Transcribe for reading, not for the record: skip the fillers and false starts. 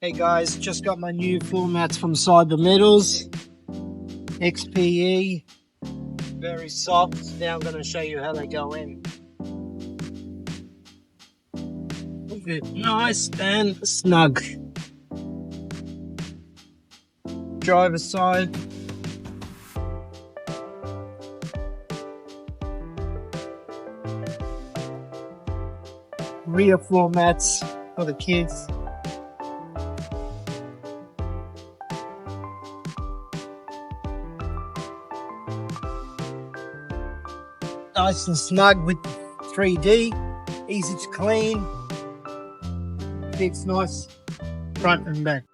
Hey guys, just got my new floor mats from CyberMetals. XPE, very soft. Now I'm going to show you how they go in. Look at it, nice and snug. Driver's side. Rear floor mats for the kids. Nice and snug with 3D, easy to clean, fits nice front and back.